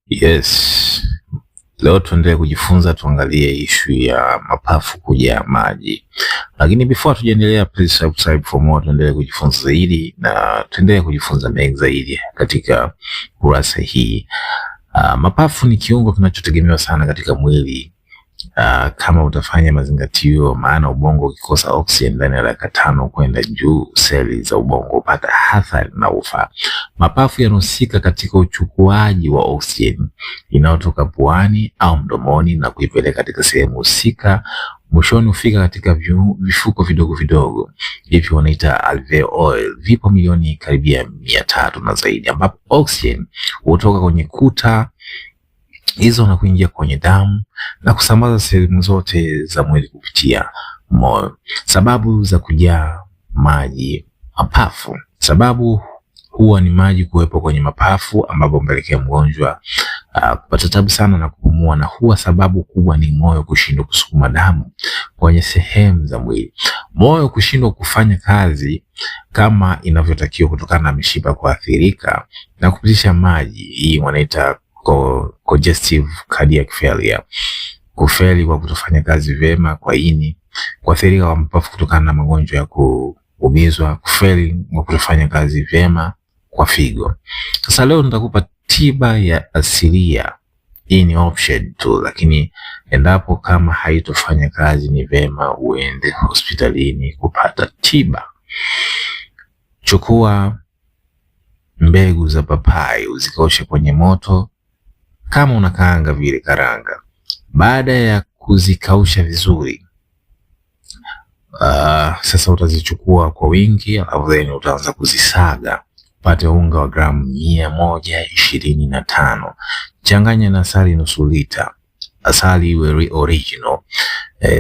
Yes. Leo tuendelee kujifunza, tuangalie ishu ya mapafu kujaa maji. Lakini before tujaendelea, please subscribe for more, tuendelee kujifunza zaidi na tuendelee kujifunza mengi zaidi katika kurasa hii. Mapafu ni kiungo kinachotegemewa sana katika mwili. Kama utafanya mazingatio, maana ubongo ukikosa oxygen ndani ya dakika 5 kwenda juu, seli za ubongo hupata athari na ufa. Mapafu yanahusika katika uchukuaji wa oxygen inayotoka puani au mdomoni na kuipeleka katika sehemu husika. Mwishoni hufika katika vifuko vidogo vidogo, hivi wanaita alveoli. Vipo milioni karibia 300 na zaidi, ambapo oxygen hutoka kwenye kuta hizo na kuingia kwenye damu na kusambaza sehemu zote za mwili kupitia moyo. Sababu za kujaa maji mapafu. Sababu huwa ni maji kuwepo kwenye mapafu, ambapo mpelekea mgonjwa kupata tabu sana na kupumua, na huwa sababu kubwa ni moyo kushindwa kusukuma damu kwenye sehemu za mwili. Moyo kushindwa kufanya kazi kama inavyotakiwa kutokana na mishipa kuathirika na kupitisha maji. Hii wanaita congestive cardiac failure, kufeli kwa kutofanya kazi vyema kwa ini, kuathirika kwa mapafu kutokana na magonjwa ya kuumizwa, kufeli kwa kutofanya kazi vyema kwa figo. Sasa leo nitakupa tiba ya asilia. Hii ni option tu, lakini endapo kama haitofanya kazi, ni vyema uende hospitalini kupata tiba. Chukua mbegu za papai, uzikaushe kwenye moto kama unakaanga vile karanga. Baada ya kuzikausha vizuri, sasa utazichukua kwa wingi, alafu then utaanza kuzisaga upate unga wa gramu 125. Changanya na asali nusu lita. Asali iwe original,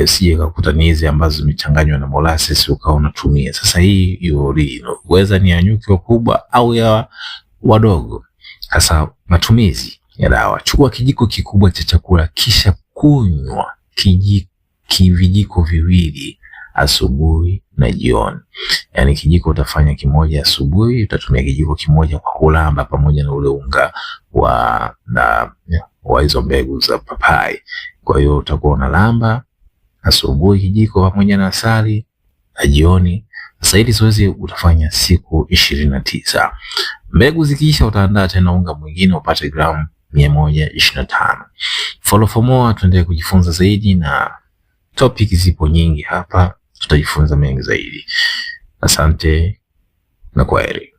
usije kukutanizi ambazo zimechanganywa na molasses ukawa unatumia. Sasa hii iwe original, uweza ni ya nyuki wakubwa au ya wadogo. Sasa matumizi ya dawa: chukua kijiko kikubwa cha chakula, kisha kunywa vijiko viwili asubuhi na jioni. Yani kijiko utafanya kimoja asubuhi, utatumia kijiko kimoja kwa kulamba pamoja na ule unga wa hizo mbegu za papai. Kwa hiyo utakuwa unalamba asubuhi kijiko pamoja na asali, na jioni. Sasa hili zoezi utafanya siku 29. Mbegu zikiisha, utaandaa tena unga mwingine upate gramu 125. Follow for more, tuendelee kujifunza zaidi, na topic zipo nyingi hapa, tutajifunza mengi zaidi. Asante na kwaheri.